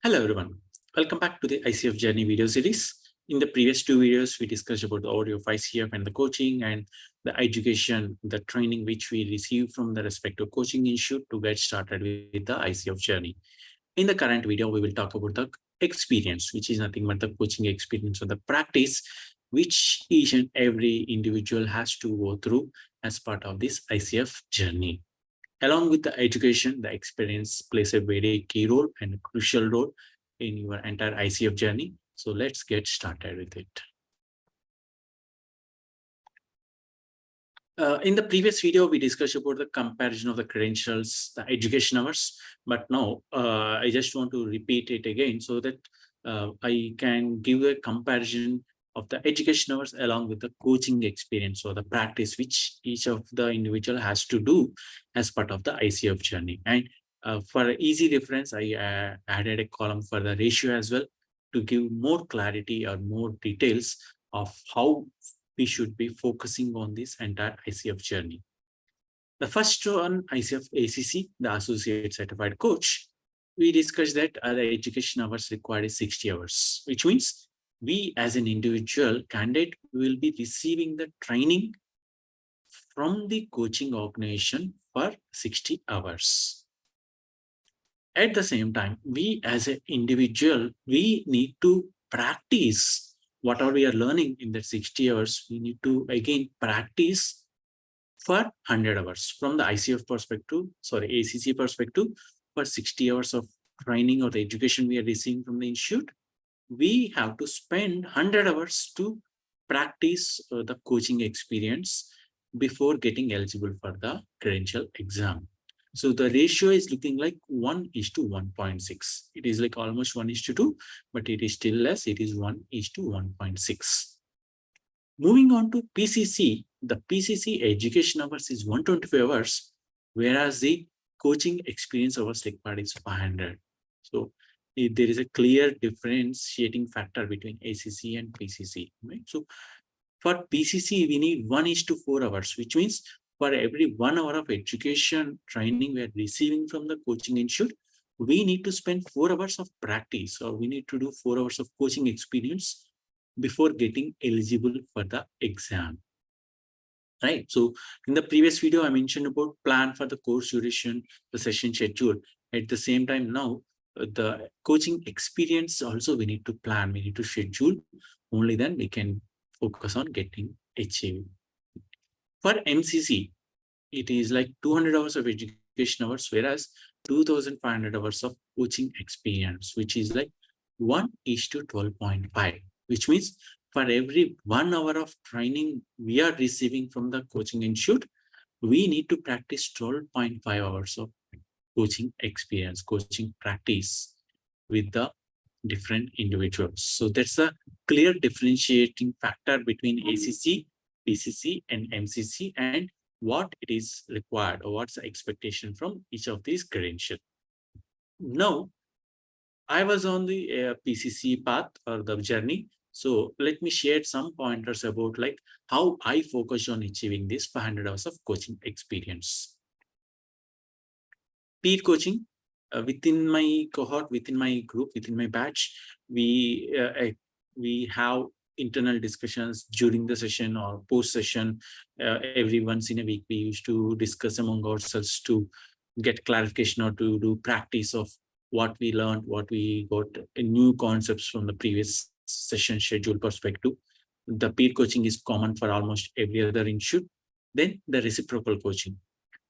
Hello everyone, welcome back to the ICF Journey video series. In the previous two videos, we discussed about the audio of ICF and the coaching and the education, the training which we receive from the respective coaching institute to get started with the ICF Journey. In the current video, we will talk about the experience, which is nothing but the coaching experience or the practice which each and every individual has to go through as part of this ICF journey. Along with the education, the experience plays a very key role and a crucial role in your entire ICF journey. So let's get started with it. In the previous video, we discussed about the comparison of the credentials, the education hours, but now I just want to repeat it again so that I can give a comparison of the education hours along with the coaching experience or the practice which each of the individual has to do as part of the ICF journey. And for easy reference, I added a column for the ratio as well to give more clarity or more details of how we should be focusing on this entire ICF journey. The first one, ICF ACC, the Associate Certified Coach, we discussed that the education hours required is 60 hours, which means we as an individual candidate will be receiving the training from the coaching organization for 60 hours. At the same time, we as an individual, we need to practice whatever we are learning in that 60 hours. We need to again practice for 100 hours from the ICF perspective, ACC perspective, for 60 hours of training or the education we are receiving from the institute. We have to spend 100 hours to practice the coaching experience before getting eligible for the credential exam. So the ratio is looking like 1:1.6. It is like almost 1:2, but it is still less. It is 1:1.6. Moving on to PCC, the PCC education hours is 125 hours, whereas the coaching experience hours required is 500. So there is a clear differentiating factor between ACC and PCC. Right? So for PCC, we need 1:4 hours, which means for every 1 hour of education training we are receiving from the coaching institute, we need to spend 4 hours of practice, or we need to do 4 hours of coaching experience before getting eligible for the exam. Right. So in the previous video, I mentioned about plan for the course duration, the session schedule. At the same time, now the coaching experience also we need to plan, we need to schedule. Only then we can focus on getting achieved. For MCC, it is like 200 hours of education hours, whereas 2,500 hours of coaching experience, which is like 1:12.5, which means for every 1 hour of training we are receiving from the coaching institute, we need to practice 12.5 hours of coaching experience, coaching practice with the different individuals. So that's a clear differentiating factor between ACC, PCC, and MCC, and what it is required or what's the expectation from each of these credentials. Now, I was on the PCC path or the journey. So let me share some pointers about like how I focus on achieving this 500 hours of coaching experience. Peer coaching within my cohort, within my group, within my batch, we have internal discussions during the session or post session. Every once in a week, we used to discuss among ourselves to get clarification or to do practice of what we learned, what we got new concepts from the previous session schedule perspective. The peer coaching is common for almost every other institute. Then the reciprocal coaching.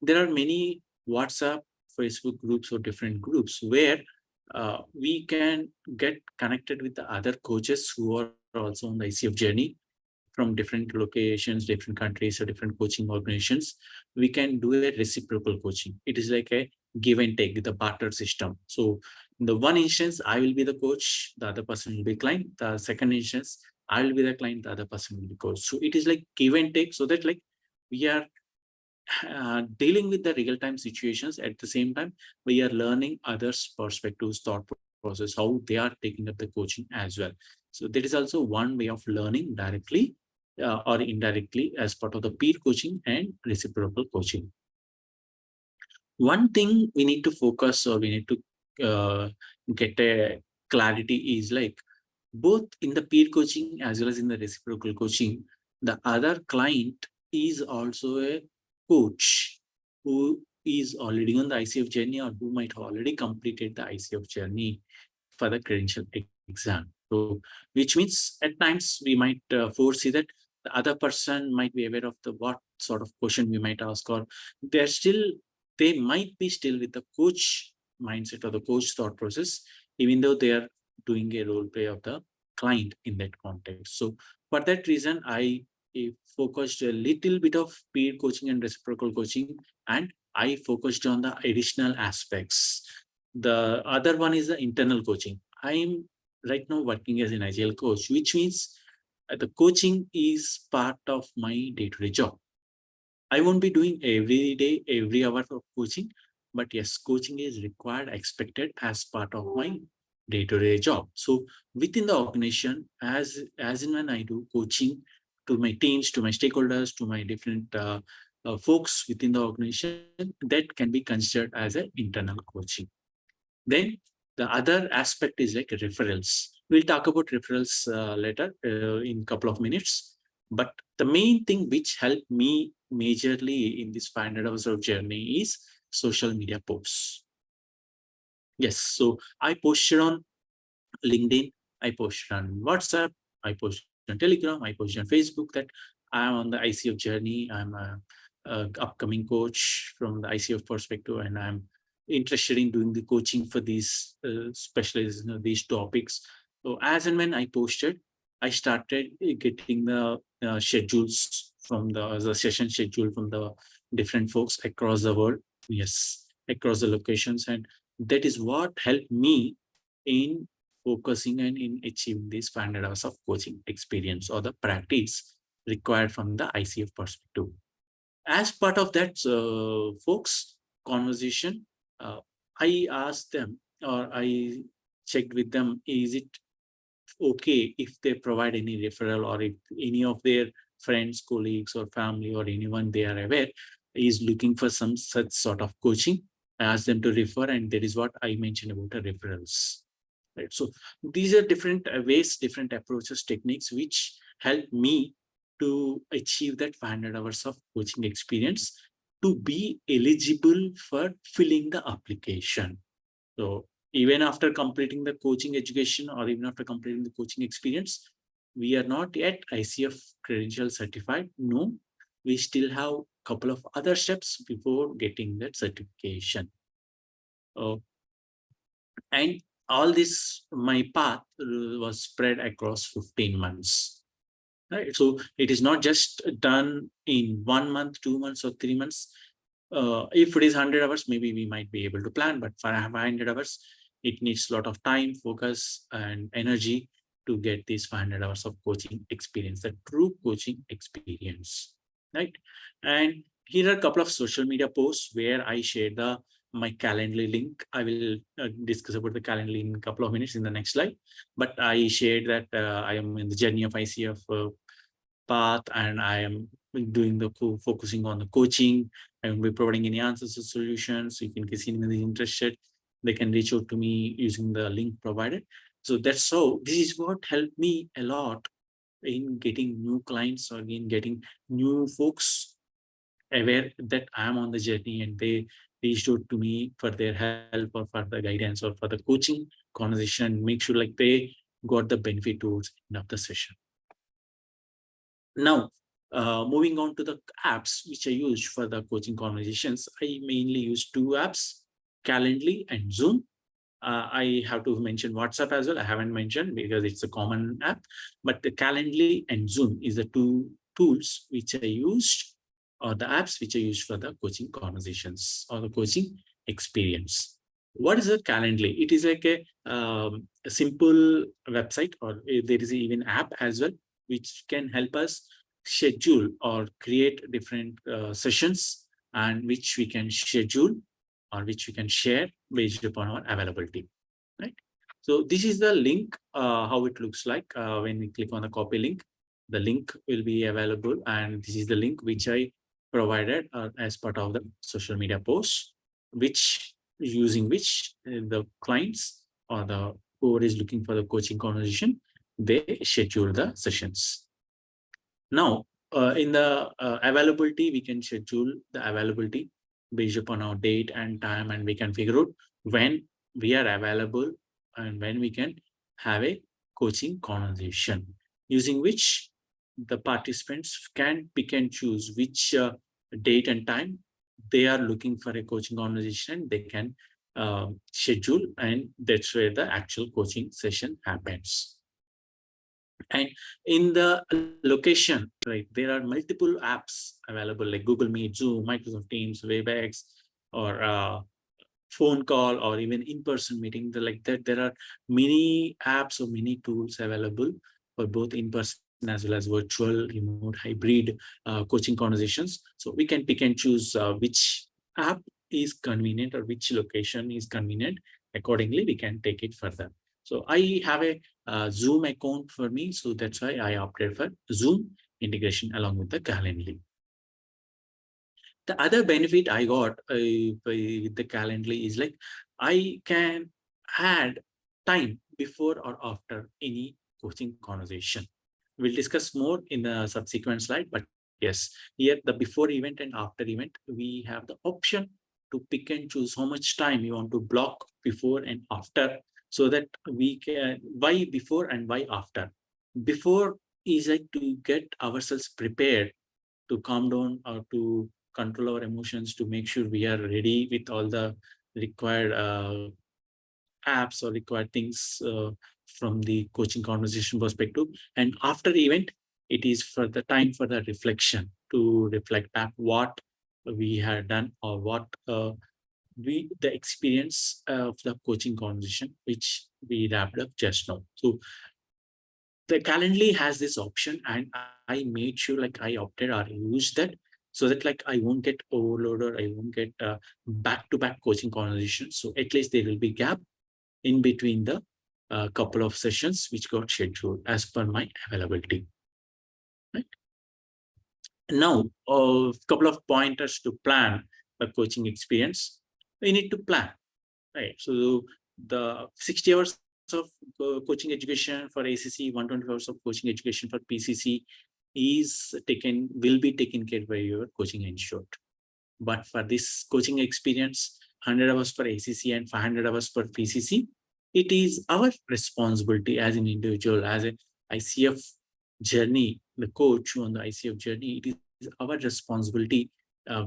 There are many WhatsApp, Facebook groups or different groups where we can get connected with the other coaches who are also on the ICF journey from different locations, different countries, or different coaching organizations. We can do a reciprocal coaching. It is like a give and take, the barter system. So in the one instance, I will be the coach, the other person will be client. The second instance, I will be the client, the other person will be coach. So it is like give and take, so that like we are dealing with the real-time situations. At the same time, we are learning others' perspectives, thought process, how they are taking up the coaching as well. So that is also one way of learning directly or indirectly as part of the peer coaching and reciprocal coaching. One thing we need to focus or we need to get a clarity is like both in the peer coaching as well as in the reciprocal coaching, the other client is also a coach who is already on the ICF journey or who might have already completed the ICF journey for the credential exam. So, which means at times we might foresee that the other person might be aware of the what sort of question we might ask, or they're still they might be still with the coach mindset or the coach thought process, even though they are doing a role play of the client in that context. So for that reason, I focused a little bit of peer coaching and reciprocal coaching, and I focused on the additional aspects. The other one is the internal coaching. I am right now working as an agile coach, which means the coaching is part of my day-to-day job. I won't be doing every day, every hour of coaching, but yes, coaching is required, expected as part of my day-to-day job. So within the organization, as in when I do coaching to my teams, to my stakeholders, to my different folks within the organization, that can be considered as an internal coaching. Then the other aspect is like referrals. We'll talk about referrals later in a couple of minutes. But the main thing which helped me majorly in this 500 hours of journey is social media posts. Yes, so I posted on LinkedIn, I posted on WhatsApp, I posted on Telegram, I posted on Facebook that I'm on the ICF journey. I'm a upcoming coach from the ICF perspective, and I'm interested in doing the coaching for these specialists, these topics. So as and when I posted, I started getting the schedules from the session schedule from the different folks across the world. Yes, across the locations, and that is what helped me in focusing and in achieving this 500 hours of coaching experience or the practice required from the ICF perspective. As part of that, folks, conversation, I asked them or I checked with them, is it okay if they provide any referral or if any of their friends, colleagues, or family or anyone they are aware is looking for some such sort of coaching, I ask them to refer, and that is what I mentioned about the referrals. Right. So these are different ways, different approaches, techniques which help me to achieve that 500 hours of coaching experience to be eligible for filling the application. So even after completing the coaching education or even after completing the coaching experience, we are not yet ICF credential certified. No, we still have a couple of other steps before getting that certification. And all this, my path was spread across 15 months. Right? So it is not just done in 1 month, 2 months, or 3 months. If it is 100 hours, maybe we might be able to plan, but for 500 hours, it needs a lot of time, focus, and energy to get these 500 hours of coaching experience, the true coaching experience, right? And here are a couple of social media posts where I share my Calendly link. I will discuss about the Calendly in a couple of minutes in the next slide. But I shared that I am in the journey of ICF path, and I am doing the focusing on the coaching. I will be providing any answers or solutions. If in case anyone is interested, they can reach out to me using the link provided. So that's how this is what helped me a lot in getting new clients or in getting new folks aware that I'm on the journey, and they reached out to me for their help or for the guidance or for the coaching conversation, make sure like they got the benefit towards the end of the session. Now, moving on to the apps which I use for the coaching conversations, I mainly use two apps, Calendly and Zoom. I have to mention WhatsApp as well. I haven't mentioned because it's a common app, but the Calendly and Zoom is the two tools which I used, or the apps which I use for the coaching conversations or the coaching experience. What is a Calendly? It is like a simple website, or there is even app as well, which can help us schedule or create different sessions, and which we can schedule or which we can share based upon our availability, right? So this is the link, how it looks like when we click on the copy link. The link will be available, and this is the link which I provided as part of the social media post, which using which the clients or the whoever is looking for the coaching conversation, they schedule the sessions. Now, in the availability, we can schedule the availability based upon our date and time, and we can figure out when we are available and when we can have a coaching conversation, using which the participants can pick and choose which date and time they are looking for a coaching conversation. They can schedule, and that's where the actual coaching session happens. And in the location, right, there are multiple apps available like Google Meet, Zoom, Microsoft Teams, Webex, or phone call, or even in-person meeting. Like that, there are many apps or many tools available for both in-person as well as virtual, remote, hybrid coaching conversations. So we can pick and choose which app is convenient or which location is convenient. Accordingly, we can take it further. So I have a Zoom account for me, so that's why I opted for Zoom integration along with the Calendly. The other benefit I got with the Calendly is like I can add time before or after any coaching conversation. We'll discuss more in the subsequent slide, but yes, here the before event and after event, we have the option to pick and choose how much time you want to block before and after, so that we can why before and why after. Before is like to get ourselves prepared to calm down or to control our emotions, to make sure we are ready with all the required apps or required things from the coaching conversation perspective. And after the event, it is for the time for the reflection, to reflect back what we had done or what the experience of the coaching conversation which we wrapped up just now. So the Calendly has this option, and I made sure like I opted or used that, so that like I won't get overloaded, I won't get back-to-back coaching conversations. So at least there will be gap in between the couple of sessions which got scheduled as per my availability. Right? Now, a couple of pointers to plan a coaching experience. We need to plan, right? So the 60 hours of coaching education for ACC, 120 hours of coaching education for PCC will be taken care by your coaching institute. But for this coaching experience, 100 hours for ACC and 500 hours for PCC, it is our responsibility as an individual, as an ICF journey, the coach on the ICF journey, it is our responsibility.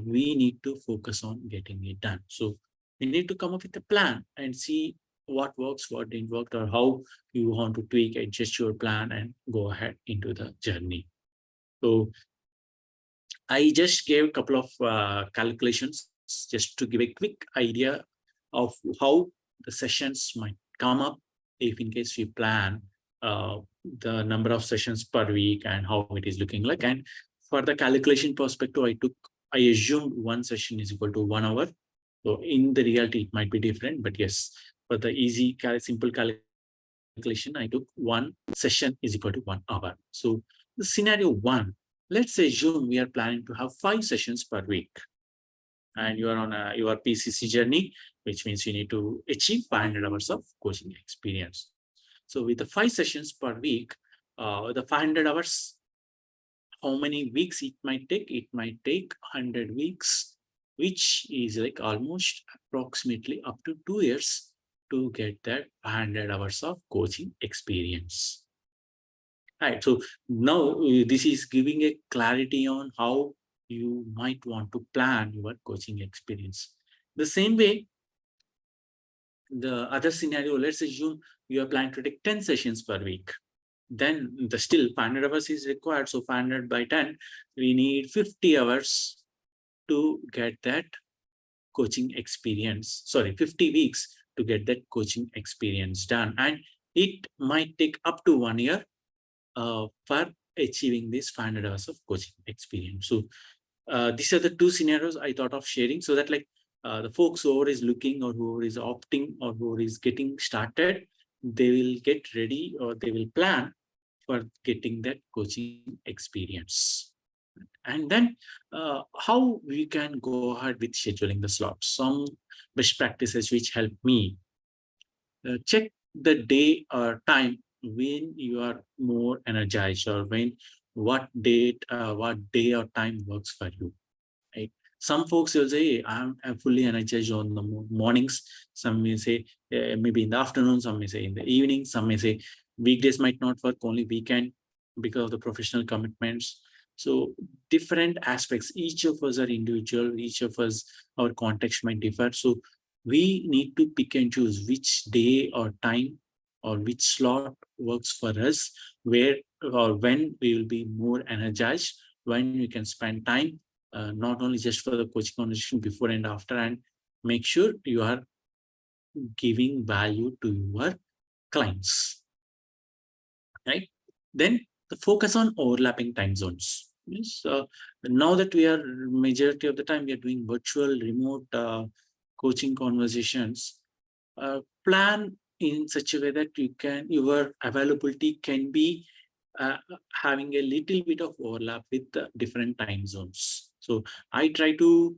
We need to focus on getting it done. So we need to come up with a plan and see what works, what didn't work, or how you want to tweak, adjust your plan and go ahead into the journey. So I just gave a couple of calculations just to give a quick idea of how the sessions might come up if in case we plan the number of sessions per week and how it is looking like. And for the calculation perspective, I assumed one session is equal to 1 hour. So in the reality, it might be different, but yes, for the simple calculation, I took one session is equal to 1 hour. So the scenario one, let's assume we are planning to have 5 sessions per week, and you are on your PCC journey, which means you need to achieve 500 hours of coaching experience. So with the 5 sessions per week, the 500 hours, how many weeks it might take? It might take 100 weeks, which is like almost approximately up to 2 years to get that 500 hours of coaching experience. Right. So now this is giving a clarity on how you might want to plan your coaching experience. The same way, the other scenario, let's assume you are planning to take 10 sessions per week. Then the still 500 hours is required. So 500 by 10, we need 50 hours to get that coaching experience. Sorry, 50 weeks to get that coaching experience done. And it might take up to 1 year for achieving this 500 hours of coaching experience. So these are the two scenarios I thought of sharing, so that like the folks who is looking or who is opting or who is getting started, they will get ready or they will plan for getting that coaching experience. And then how we can go ahead with scheduling the slots. Some best practices which help me: check the day or time when you are more energized, or when what day or time works for you, right? Some folks will say, "Hey, I'm fully energized on the mornings." Some may say maybe in the afternoon, some may say in the evening, some may say weekdays might not work, only weekend because of the professional commitments. So different aspects, each of us are individual, each of us, our context might differ. So we need to pick and choose which day or time or which slot works for us, where or when we will be more energized, when we can spend time, not only just for the coaching conversation before and after, and make sure you are giving value to your clients, right? Then the focus on overlapping time zones. Yes, now that we are majority of the time we are doing virtual remote coaching conversations, plan in such a way that your availability can be uh, having a little bit of overlap with different time zones. So I try to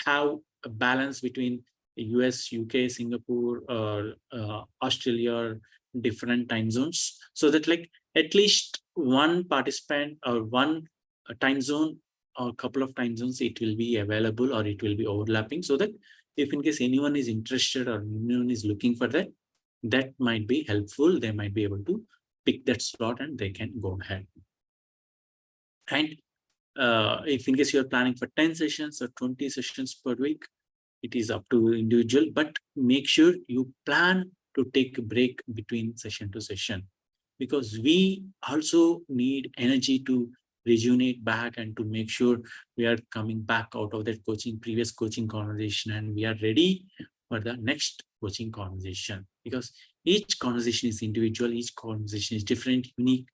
have a balance between US, UK, Singapore, or Australia, or different time zones, so that like at least one participant or one time zone or a couple of time zones, it will be available or it will be overlapping, so that if in case anyone is interested or anyone is looking for that, that might be helpful. They might be able to pick that slot and they can go ahead. And if in case you're planning for 10 sessions or 20 sessions per week, it is up to individual, but make sure you plan to take a break between session to session, because we also need energy to rejuvenate back and to make sure we are coming back out of that previous coaching conversation, and we are ready for the next coaching conversation, because each conversation is individual, each conversation is different, unique.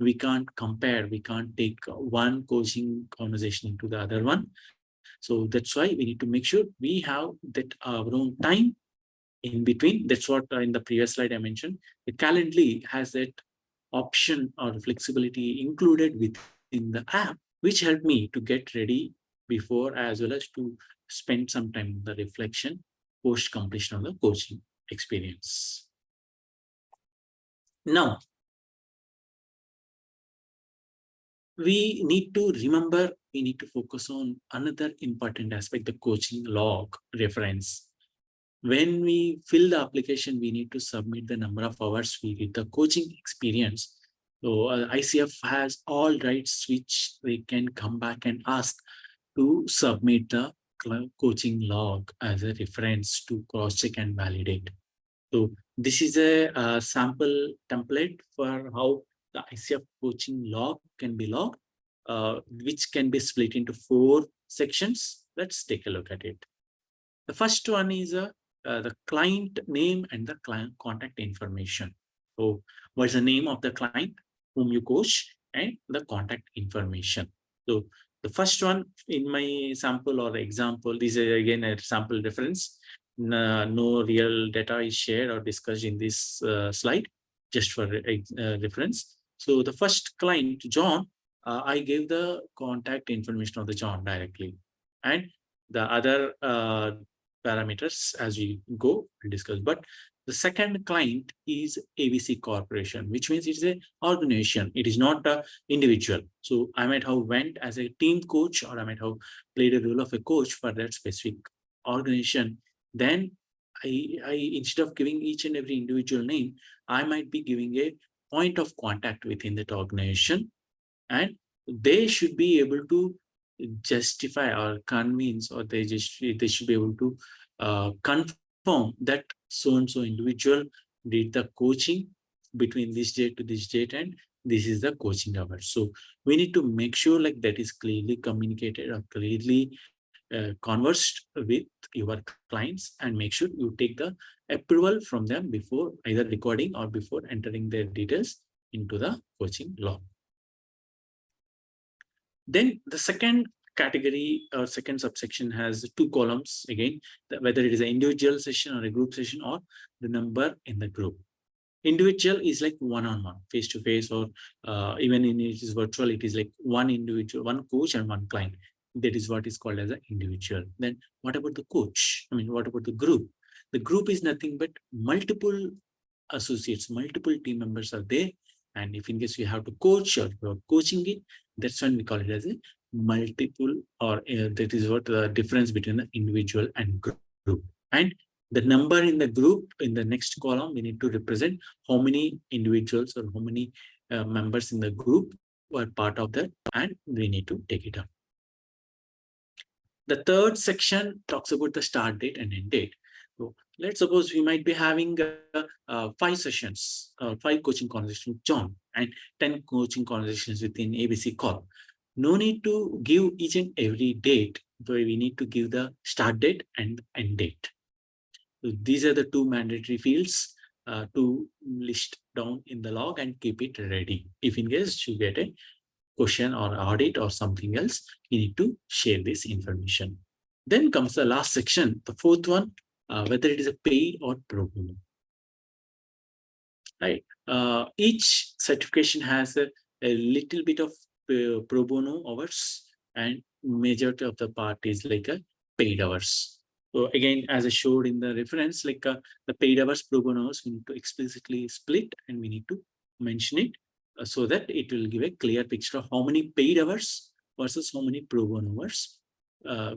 We can't compare, we can't take one coaching conversation into the other one. So that's why we need to make sure we have that our own time in between. That's what in the previous slide I mentioned. The Calendly has that option or flexibility included within the app, which helped me to get ready before, as well as to spend some time in the reflection post completion of the coaching experience. Now, we need to remember, we need to focus on another important aspect, the coaching log reference. When we fill the application, we need to submit the number of hours we did the coaching experience. So ICF has all rights which they can come back and ask to submit the coaching log as a reference to cross-check and validate. So this is a sample template for how the ICF coaching log can be logged, which can be split into 4 sections. Let's take a look at it. The first one is the client name and the client contact information. So what's the name of the client whom you coach and the contact information. So the first one in my sample or example, this is again a sample reference. No real data is shared or discussed in this slide, just for reference. So the first client, John, I gave the contact information of the John directly. And the other parameters as we go and discuss. But the second client is ABC Corporation, which means it's an organization. It is not an individual. So I might have went as a team coach, or I might have played a role of a coach for that specific organization. Then I instead of giving each and every individual name, I might be giving a point of contact within that organization, and they should be able to justify or convince, or they should be able to confirm that so and so individual did the coaching between this date to this date, and this is the coaching hour. So we need to make sure like that is clearly communicated or clearly conversed with your clients, and make sure you take the approval from them before either recording or before entering their details into the coaching log. Then the second category or second subsection has 2 columns again, whether it is an individual session or a group session, or the number in the group. Individual is like one-on-one, face-to-face, or even in it is virtual, it is like one individual, one coach and one client. That is what is called as an individual. Then what about the coach? I mean, what about the group? The group is nothing but multiple associates, multiple team members are there. And if in case you have to coach or you're coaching it, that's when we call it as a multiple, or that is what the difference between the individual and group. And the number in the group, in the next column, we need to represent how many individuals or how many members in the group were part of that, and we need to take it up. The third section talks about the start date and end date. So let's suppose we might be having 5 sessions, 5 coaching conversations with John and 10 coaching conversations within ABC call. No need to give each and every date, but we need to give the start date and end date. So these are the 2 mandatory fields to list down in the log and keep it ready. If in case you get a question or audit or something else, you need to share this information. Then comes the last section, the 4th one, whether it is a paid or pro bono. Right. Each certification has a little bit of pro bono hours, and majority of the part is like a paid hours. So again, as I showed in the reference, like the paid hours, pro bono hours, we need to explicitly split, and we need to mention it so that it will give a clear picture of how many paid hours versus how many pro bono hours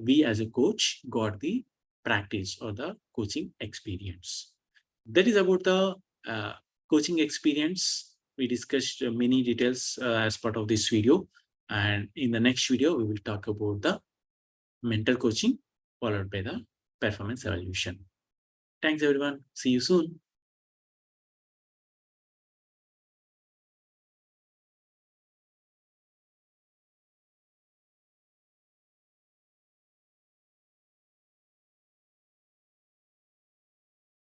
we as a coach got the practice or the coaching experience. That is about the coaching experience. We discussed many details as part of this video, and in the next video we will talk about the mentor coaching followed by the performance evaluation. Thanks everyone. See you soon.